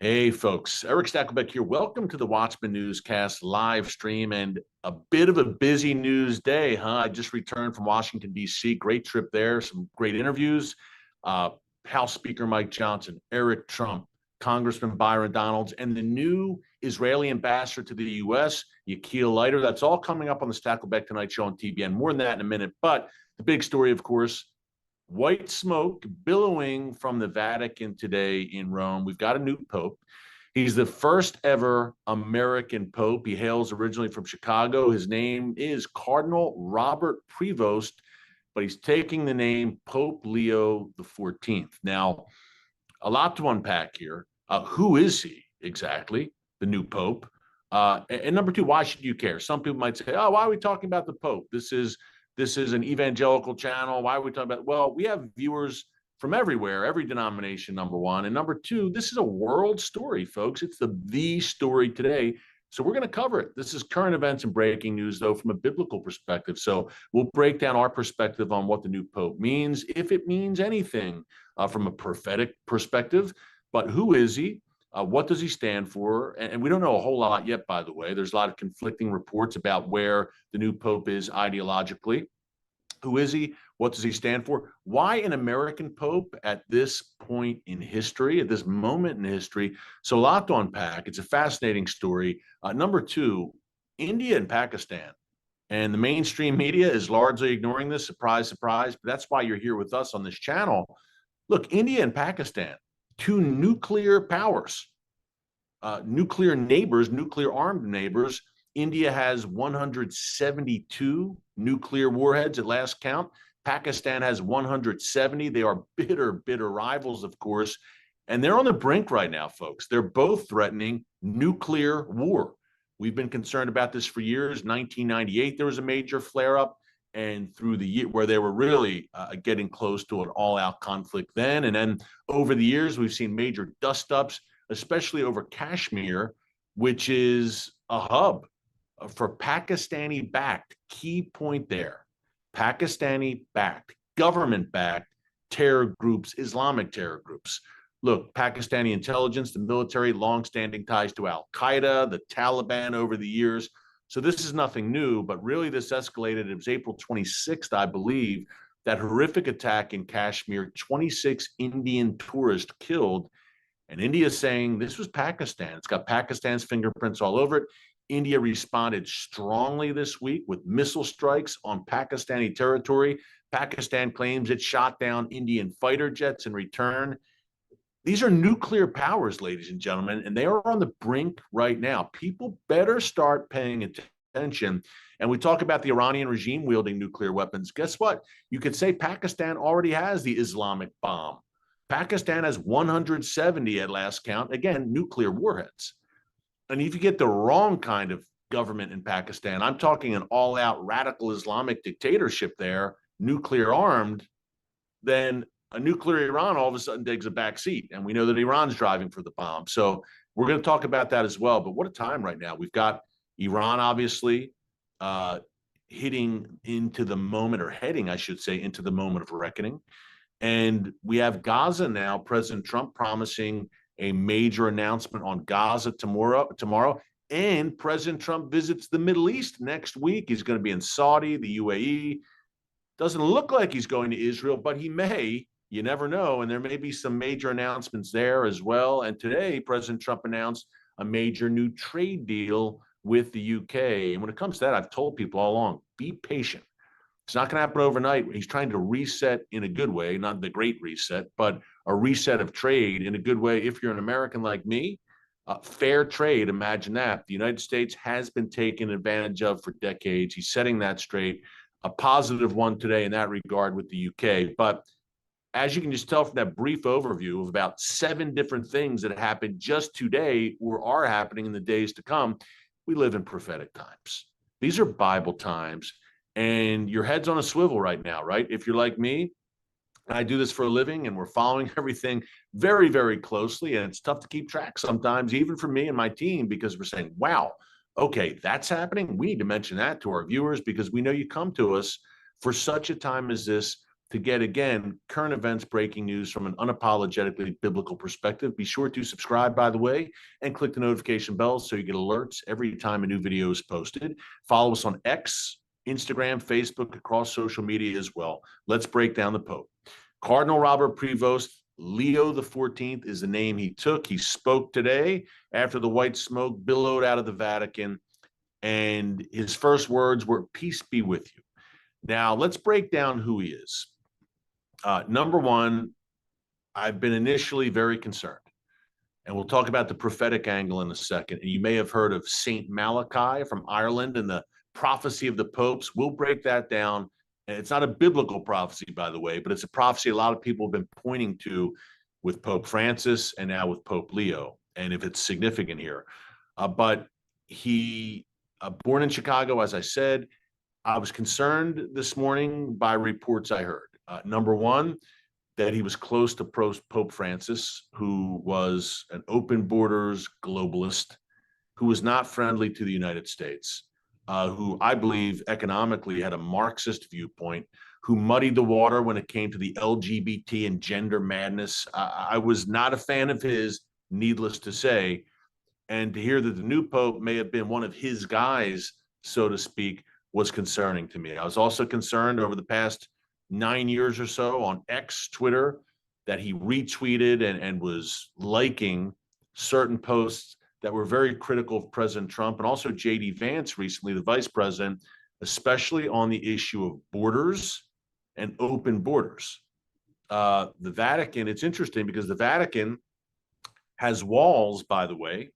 Hey, folks. Erick Stakelbeck here. Welcome to the Watchman Newscast live stream and a bit of a busy news day, huh? I just returned from Washington, D.C. Great trip there. Some great interviews. House Speaker Mike Johnson, Erick Trump, Congressman Byron Donalds, and the new Israeli ambassador to the U.S., Yakil Leiter. That's all coming up on the Stakelbeck Tonight Show on TBN. More than that in a minute. But the big story, of course, white smoke billowing from the Vatican today in Rome. We've got a new pope. He's the first ever American pope. He hails originally from Chicago. His name is Cardinal Robert Prevost, but he's taking the name Pope Leo the 14th. Now, a lot to unpack here. Who is he exactly, the new pope? And number two, why should you care? Some people might say, oh, why are we talking about the pope? This is an evangelical channel. Why are we talking about? Well, we have viewers from everywhere, every denomination, number one. And number two, this is a world story, folks. It's the story today. So we're going to cover it. This is current events and breaking news, though, from a biblical perspective. So we'll break down our perspective on what the new pope means, if it means anything from a prophetic perspective. But who is he? What does he stand for? And we don't know a whole lot yet, by the way. There's a lot of conflicting reports about where the new pope is ideologically. Who is he? What does he stand for? Why an American pope at this point in history, at this moment in history? So a lot to unpack. It's a fascinating story. Number two, India and Pakistan. And the mainstream media is largely ignoring this. Surprise, surprise. But that's why you're here with us on this channel. Look, India and Pakistan, two nuclear powers, nuclear neighbors, nuclear armed neighbors. India has 172 nuclear warheads at last count. Pakistan has 170. They are bitter, bitter rivals, of course. And they're on the brink right now, folks. They're both threatening nuclear war. We've been concerned about this for years. 1998, there was a major flare-up. And through the year where they were really getting close to an all-out conflict then. And then over the years, we've seen major dust-ups, especially over Kashmir, which is a hub for Pakistani-backed, key point there, Pakistani-backed, government-backed terror groups, Islamic terror groups. Look, Pakistani intelligence, the military, long-standing ties to al-Qaeda, the Taliban over the years. So this is nothing new, but really this escalated. It was April 26th, I believe, that horrific attack in Kashmir, 26 Indian tourists killed. And India is saying this was Pakistan. It's got Pakistan's fingerprints all over it. India responded strongly this week with missile strikes on Pakistani territory. Pakistan claims it shot down Indian fighter jets in return. These are nuclear powers, ladies and gentlemen, and they are on the brink right now. People better start paying attention. And we talk about the Iranian regime wielding nuclear weapons. Guess what? You could say Pakistan already has the Islamic bomb. Pakistan has 170 at last count. Again, nuclear warheads. And if you get the wrong kind of government in Pakistan, I'm talking an all-out radical Islamic dictatorship there, nuclear armed, then a nuclear Iran all of a sudden takes a back seat. And we know that Iran's driving for the bomb. So we're going to talk about that as well. But what a time right now. We've got Iran, obviously, hitting into the moment, or heading, I should say, into the moment of reckoning. And we have Gaza now, President Trump promising a major announcement on Gaza tomorrow. And President Trump visits the Middle East next week. He's going to be in Saudi, the UAE. Doesn't look like he's going to Israel, but he may. You never know. And there may be some major announcements there as well. And today, President Trump announced a major new trade deal with the UK. And when it comes to that, I've told people all along, be patient. It's not going to happen overnight. He's trying to reset in a good way, not the great reset, but a reset of trade in a good way. If you're an American like me, fair trade, imagine that. The United States has been taken advantage of for decades. He's setting that straight. A positive one today in that regard with the UK. But as you can just tell from that brief overview of about 7 different things that happened just today or are happening in the days to come, we live in prophetic times. These are Bible times. And your head's on a swivel right now, right? If you're like me, I do this for a living and we're following everything very, very closely. And it's tough to keep track sometimes, even for me and my team, because we're saying, wow, okay, that's happening. We need to mention that to our viewers because we know you come to us for such a time as this to get, again, current events, breaking news from an unapologetically biblical perspective. Be sure to subscribe, by the way, and click the notification bell so you get alerts every time a new video is posted. Follow us on X, Instagram, Facebook, across social media as well. Let's break down the Pope. Cardinal Robert Prevost, Leo the 14th is the name he took. He spoke today after the white smoke billowed out of the Vatican, and his first words were, "Peace be with you." Now, let's break down who he is. Number one, I've been initially very concerned, and we'll talk about the prophetic angle in a second. And you may have heard of Saint Malachi from Ireland and the prophecy of the popes. We'll break that down. And it's not a biblical prophecy, by the way, but it's a prophecy a lot of people have been pointing to with Pope Francis and now with Pope Leo, and if it's significant here. But he, born in Chicago, as I said, I was concerned this morning by reports I heard. Number one, that he was close to Pope Francis, who was an open borders globalist, who was not friendly to the United States, who I believe economically had a Marxist viewpoint, who muddied the water when it came to the LGBT and gender madness. I was not a fan of his, needless to say. And to hear that the new Pope may have been one of his guys, so to speak, was concerning to me. I was also concerned over the past 9 years or so on X, Twitter, that he retweeted and was liking certain posts that were very critical of President Trump, and also J.D. Vance recently, the vice president, especially on the issue of borders and open borders. The Vatican, it's interesting because the Vatican has walls, by the way.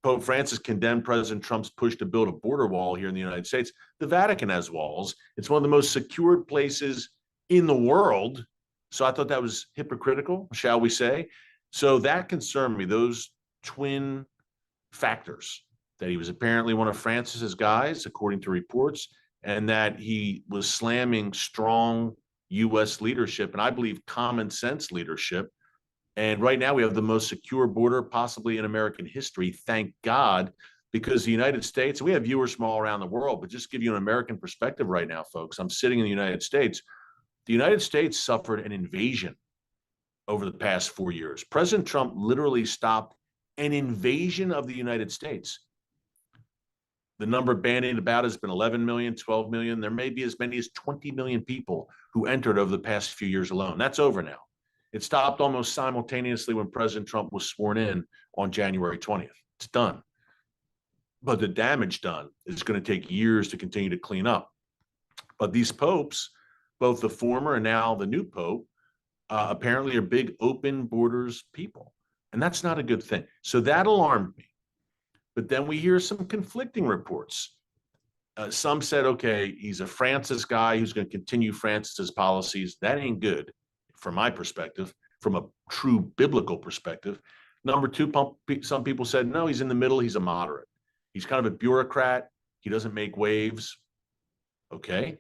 Pope Francis condemned President Trump's push to build a border wall here in the United States. The Vatican has walls. It's one of the most secured places in the world. So I thought that was hypocritical, shall we say. So that concerned me, those twin factors, that he was apparently one of Francis's guys, according to reports, and that he was slamming strong U.S. leadership, and I believe common sense leadership. And right now we have the most secure border possibly in American history, thank God, because the United States, and we have viewers from all around the world, but just to give you an American perspective right now, folks, I'm sitting in the United States. The United States suffered an invasion over the past 4 years. President Trump literally stopped an invasion of the United States. The number bandied about has been 11 million, 12 million. There may be as many as 20 million people who entered over the past few years alone. That's over now. It stopped almost simultaneously when President Trump was sworn in on January 20th. It's done. But the damage done is going to take years to continue to clean up. But these popes, both the former and now the new pope, apparently are big open borders people. And that's not a good thing. So that alarmed me. But then we hear some conflicting reports. Some said, okay, he's a Francis guy who's going to continue Francis's policies. That ain't good from my perspective, from a true biblical perspective. Number two, some people said, no, he's in the middle. He's a moderate. He's kind of a bureaucrat. He doesn't make waves. Okay.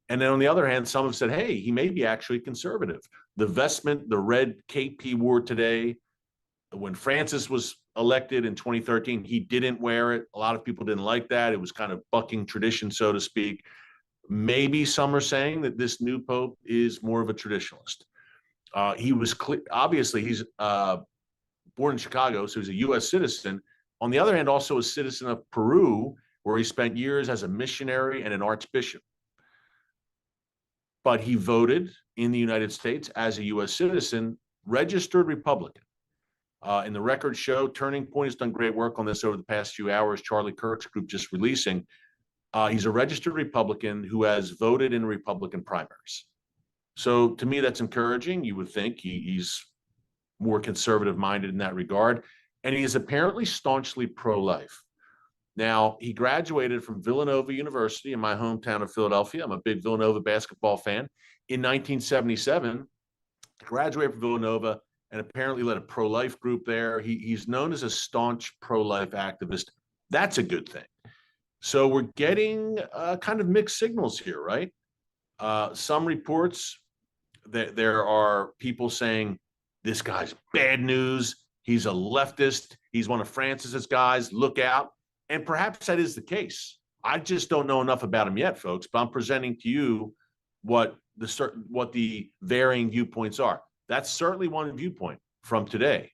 And then on the other hand, some have said, hey, he may be actually conservative. The vestment, the red cape he wore today, when Francis was elected in 2013, he didn't wear it. A lot of people didn't like that. It was kind of bucking tradition, so to speak. Maybe some are saying that this new pope is more of a traditionalist. He was obviously he's born in Chicago, so he's a U.S. citizen. On the other hand, also a citizen of Peru, where he spent years as a missionary and an archbishop. But he voted in the United States as a U.S. citizen, registered Republican. And the records show Turning Point has done great work on this over the past few hours. Charlie Kirk's group just releasing. He's a registered Republican who has voted in Republican primaries. So to me, that's encouraging. You would think he's more conservative minded in that regard. And he is apparently staunchly pro-life. Now, he graduated from Villanova University in my hometown of Philadelphia. I'm a big Villanova basketball fan. In 1977, graduated from Villanova and apparently led a pro-life group there. He's known as a staunch pro-life activist. That's a good thing. So we're getting kind of mixed signals here, right? Some reports that there are people saying this guy's bad news. He's a leftist. He's one of Francis's guys. Look out. And perhaps that is the case. I just don't know enough about him yet, folks, but I'm presenting to you what the varying viewpoints are. That's certainly one viewpoint from today.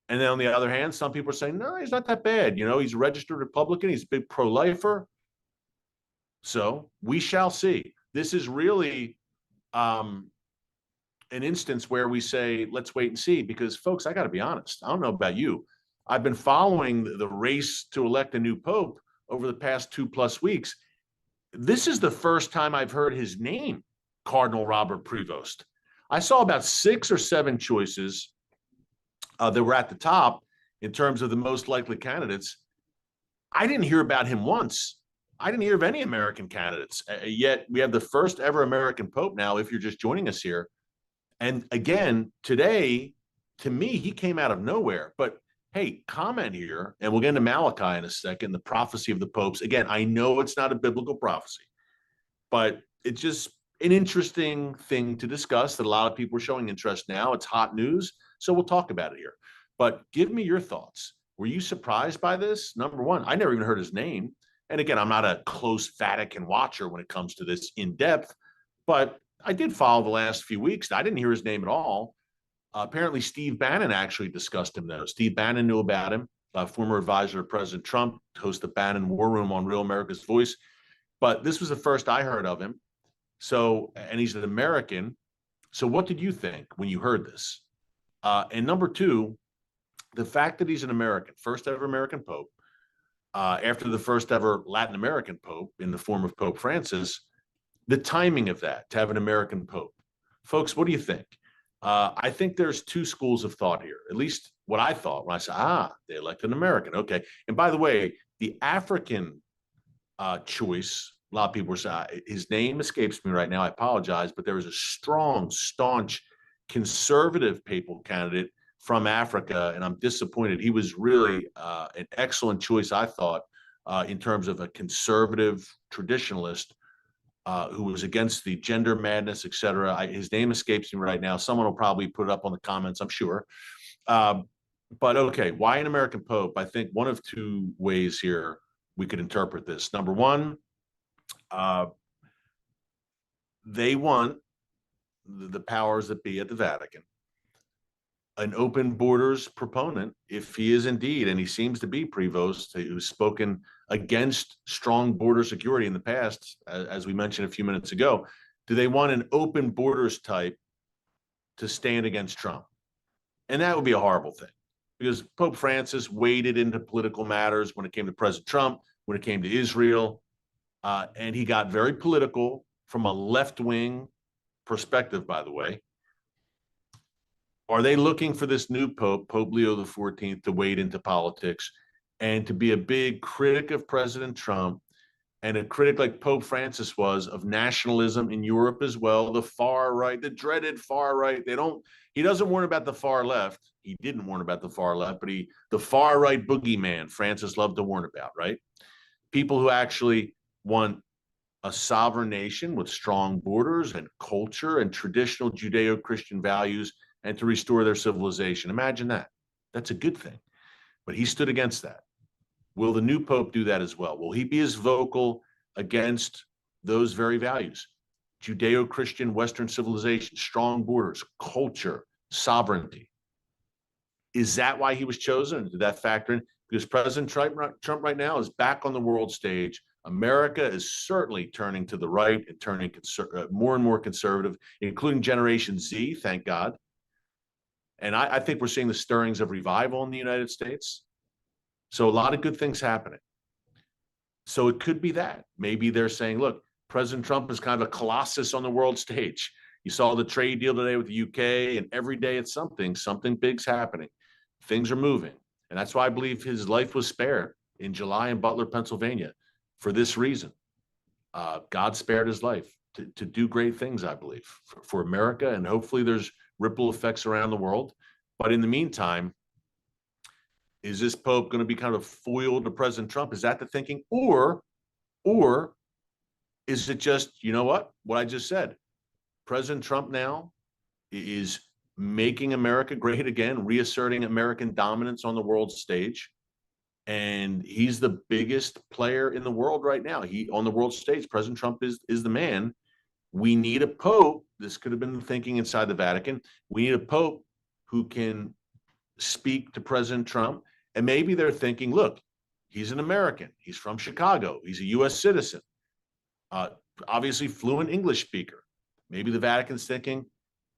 And then on the other hand, some people are saying, no, he's not that bad. You know, he's a registered Republican. He's a big pro-lifer. So we shall see. This is really an instance where we say, let's wait and see, because folks, I got to be honest. I don't know about you. I've been following the race to elect a new pope over the past 2+ weeks. This is the first time I've heard his name, Cardinal Robert Prevost. I saw about 6 or 7 choices that were at the top in terms of the most likely candidates. I didn't hear about him once. I didn't hear of any American candidates. Yet we have the first ever American pope now, if you're just joining us here. And again, today, to me, he came out of nowhere. But hey, comment here, and we'll get into Malachi in a second, the prophecy of the popes. Again, I know it's not a biblical prophecy, but it's just an interesting thing to discuss that a lot of people are showing interest now. It's hot news, so we'll talk about it here. But give me your thoughts. Were you surprised by this? Number one, I never even heard his name. And again, I'm not a close Vatican watcher when it comes to this in depth, but I did follow the last few weeks. I didn't hear his name at all. Apparently, Steve Bannon actually discussed him, though. Steve Bannon knew about him, former advisor to President Trump, host the Bannon War Room on Real America's Voice. But this was the first I heard of him. So, and he's an American. So what did you think when you heard this? And number two, the fact that he's an American, first ever American Pope, after the first ever Latin American Pope in the form of Pope Francis, the timing of that, to have an American Pope. Folks, what do you think? I think there's 2 schools of thought here, at least what I thought when I said, they elected an American. Okay. And by the way, the African choice, a lot of people were saying, his name escapes me right now. I apologize, but there was a strong, staunch, conservative papal candidate from Africa, and I'm disappointed. He was really an excellent choice, I thought, in terms of a conservative traditionalist who was against the gender madness, et cetera. His name escapes me right now. Someone will probably put it up on the comments, I'm sure. But okay, why an American Pope? I think one of 2 ways here we could interpret this. Number one, they want the powers that be at the Vatican an open borders proponent, if he is indeed, and he seems to be, Prevost, who's spoken against strong border security in the past, as we mentioned a few minutes ago. Do they want an open borders type to stand against Trump? And that would be a horrible thing, because Pope Francis waded into political matters when it came to President Trump, when it came to Israel, and he got very political from a left-wing perspective, by the way. Are they looking for this new Pope, Pope Leo XIV, to wade into politics and to be a big critic of President Trump and a critic like Pope Francis was of nationalism in Europe as well, the far right, the dreaded far right? He doesn't warn about the far left. He didn't warn about the far left, but the far right boogeyman, Francis loved to warn about, right? People who actually want a sovereign nation with strong borders and culture and traditional Judeo-Christian values, and to restore their civilization. Imagine that. That's a good thing. But he stood against that. Will the new Pope do that as well? Will he be as vocal against those very values? Judeo-Christian Western civilization, strong borders, culture, sovereignty. Is that why he was chosen? Did that factor in? Because President Trump right now is back on the world stage. America is certainly turning to the right and turning more and more conservative, including Generation Z, thank God. And I think we're seeing the stirrings of revival in the United States. So a lot of good things happening. So it could be that. Maybe they're saying, look, President Trump is kind of a colossus on the world stage. You saw the trade deal today with the UK, and every day it's something big's happening. Things are moving. And that's why I believe his life was spared in July in Butler, Pennsylvania, for this reason. God spared his life to do great things, I believe, for America. And hopefully there's ripple effects around the world. But in the meantime, is this Pope going to be kind of foiled to President Trump? Is that the thinking? Or is it just, you know what I just said? President Trump now is making America great again, reasserting American dominance on the world stage. And he's the biggest player in the world right now. On the world stage, President Trump is the man. we need a pope. This could have been the thinking inside the Vatican. We need a pope who can speak to President Trump. And maybe they're thinking, look, he's an American. He's from Chicago. He's a U.S. citizen. Obviously fluent English speaker. Maybe the Vatican's thinking,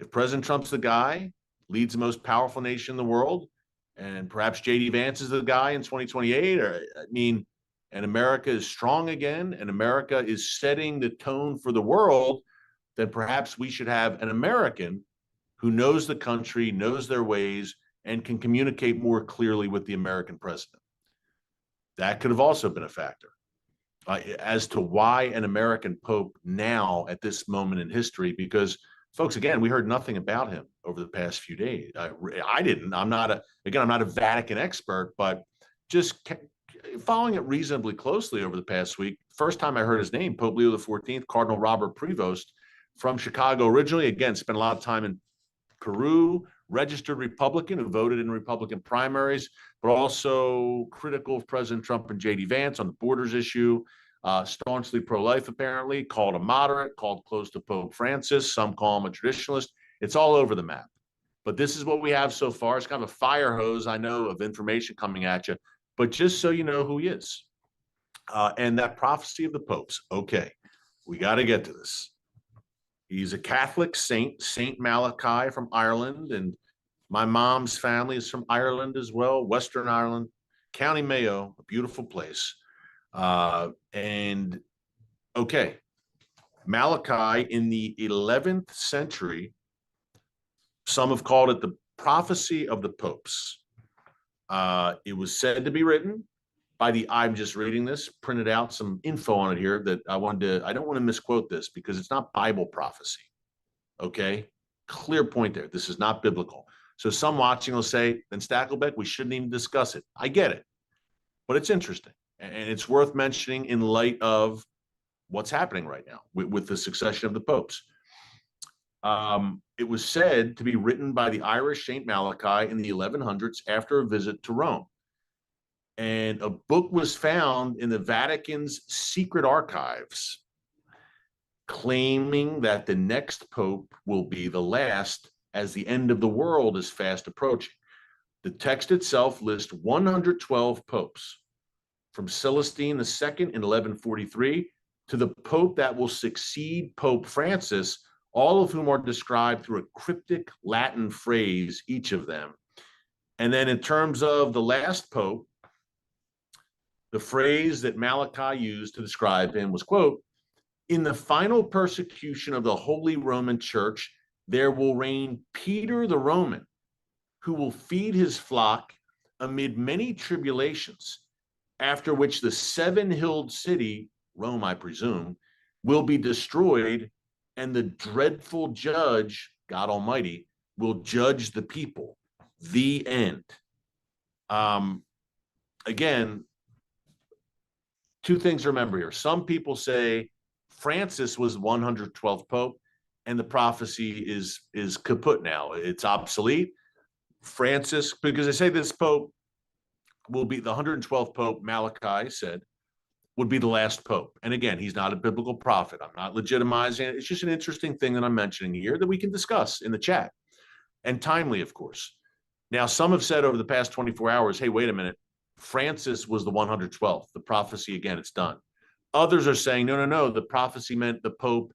if President Trump's the guy, leads the most powerful nation in the world, and perhaps J.D. Vance is the guy in 2028, and America is strong again, and America is setting the tone for the world, then perhaps we should have an American who knows the country, knows their ways, and can communicate more clearly with the American president. That could have also been a factor. As to why an American pope now at this moment in history, because folks, again, we heard nothing about him over the past few days. I didn't. I'm not a Vatican expert, but just following it reasonably closely over the past week. First time I heard his name, Pope Leo XIV, Cardinal Robert Prevost from Chicago originally. Again, spent a lot of time in Peru, registered Republican who voted in Republican primaries, but also critical of President Trump and J.D. Vance on the borders issue, staunchly pro-life apparently, called a moderate, called close to Pope Francis. Some call him a traditionalist. It's all over the map. But this is what we have so far. It's kind of a fire hose, I know, of information coming at you, but just so you know who he is. And that prophecy of the popes. Okay, we got to get to this. He's a Catholic saint, Saint Malachi from Ireland, and my mom's family is from Ireland as well, Western Ireland, County Mayo, a beautiful place. And okay, Malachi in the 11th century, some have called it the prophecy of the popes. It was said to be written by I'm just reading this, printed out some info on it here that I don't want to misquote this because it's not Bible prophecy. Okay, clear point there. This is not biblical. So some watching will say, then Stakelbeck, we shouldn't even discuss it. I get it, but it's interesting. And it's worth mentioning in light of what's happening right now with the succession of the popes. It was said to be written by the Irish Saint Malachi in the 1100s after a visit to Rome. And a book was found in the Vatican's secret archives claiming that the next pope will be the last as the end of the world is fast approaching. The text itself lists 112 popes, from Celestine II in 1143 to the pope that will succeed Pope Francis, all of whom are described through a cryptic Latin phrase, each of them. And then in terms of the last pope, the phrase that Malachi used to describe him was, quote, in the final persecution of the Holy Roman Church, there will reign Peter the Roman, who will feed his flock amid many tribulations, after which the seven-hilled city, Rome, I presume, will be destroyed, and the dreadful judge, God Almighty, will judge the people. The end. Again, two things to remember here. Some people say Francis was 112th Pope, and the prophecy is kaput now. It's obsolete. Francis, because they say this Pope will be the 112th Pope, Malachi said, would be the last Pope. And again, he's not a biblical prophet. I'm not legitimizing it. It's just an interesting thing that I'm mentioning here that we can discuss in the chat. And timely, of course. Now, some have said over the past 24 hours, hey, wait a minute, Francis was the 112th. The prophecy, again, it's done. Others are saying, no, the prophecy meant the Pope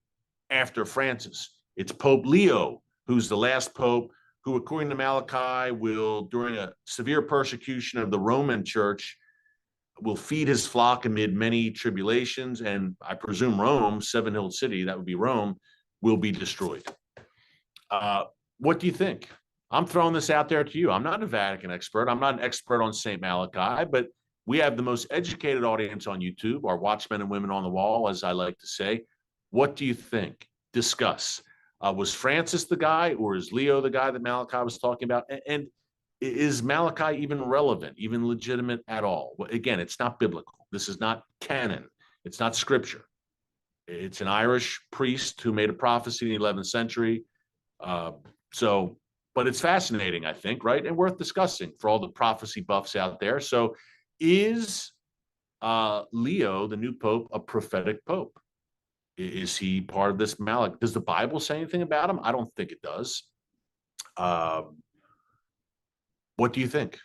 after Francis. It's Pope Leo, who's the last Pope, who, according to Malachi, will, during a severe persecution of the Roman Church, will feed his flock amid many tribulations, and I presume Rome, seven-hilled city, that would be Rome, will be destroyed. What do you think? I'm throwing this out there to you. I'm not a Vatican expert. I'm not an expert on St. Malachi, but we have the most educated audience on YouTube, our watchmen and women on the wall, as I like to say. What do you think? Discuss. Was Francis the guy, or is Leo the guy that Malachi was talking about? And is Malachi even relevant, even legitimate at all? Well, again, it's not biblical. This is not canon. It's not scripture. It's an Irish priest who made a prophecy in the 11th century. But it's fascinating, I think, right? And worth discussing for all the prophecy buffs out there. So is Leo, the new pope, a prophetic pope? Is he part of this Malik? Does the Bible say anything about him? I don't think it does. What do you think?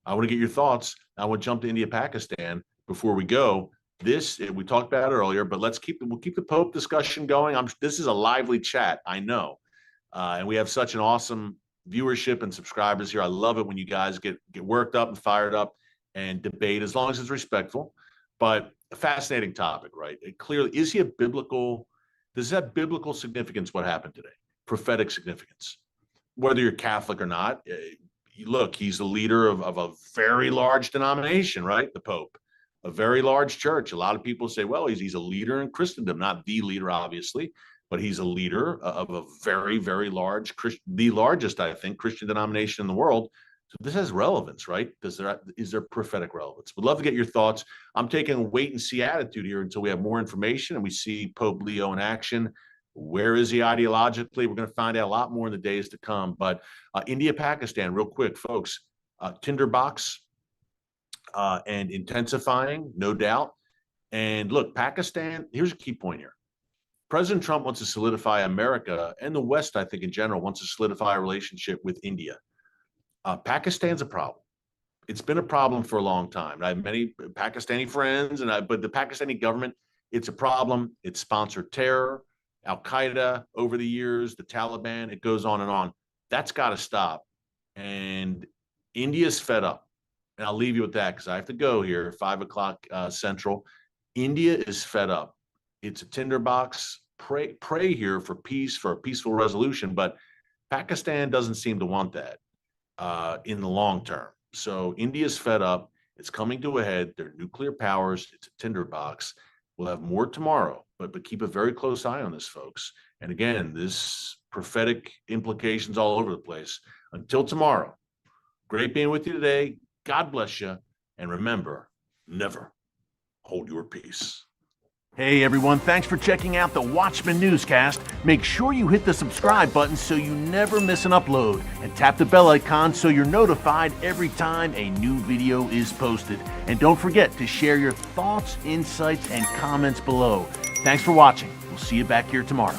I want to get your thoughts. I want to jump to India, Pakistan before we go. This we talked about earlier, but we'll keep the Pope discussion going. This is a lively chat, I know, and we have such an awesome viewership and subscribers here. I love it when you guys get worked up and fired up and debate, as long as it's respectful. But a fascinating topic, right? Clearly, does it have biblical significance what happened today? Prophetic significance, whether you're Catholic or not. Look, he's the leader of a very large denomination, right? The Pope, a very large church. A lot of people say, well, he's a leader in Christendom, not the leader, obviously, but he's a leader of a very, very large, the largest, I think, Christian denomination in the world. So this has relevance, right? Is there prophetic relevance? Would love to get your thoughts. I'm taking a wait and see attitude here until we have more information and we see Pope Leo in action. Where is he ideologically? We're going to find out a lot more in the days to come. But India, Pakistan, real quick, folks, tinderbox and intensifying, no doubt. And look, Pakistan, here's a key point here. President Trump wants to solidify America, and the West, I think in general, wants to solidify a relationship with India. Pakistan's a problem. It's been a problem for a long time. I have many Pakistani friends, but the Pakistani government, it's a problem. It's sponsored terror. Al-Qaeda over the years, the Taliban, it goes on and on. That's got to stop. And India's fed up. And I'll leave you with that because I have to go here, 5 o'clock Central. India is fed up. It's a tinderbox. Pray here for peace, for a peaceful resolution. But Pakistan doesn't seem to want that in the long term. So India's fed up. It's coming to a head. They're nuclear powers. It's a tinderbox. We'll have more tomorrow, but keep a very close eye on this, folks. And again, this prophetic implications all over the place. Until tomorrow, great being with you today. God bless you. And remember, never hold your peace. Hey everyone, thanks for checking out the Watchman Newscast. Make sure you hit the subscribe button so you never miss an upload, and tap the bell icon so you're notified every time a new video is posted. And don't forget to share your thoughts, insights, and comments below. Thanks for watching. We'll see you back here tomorrow.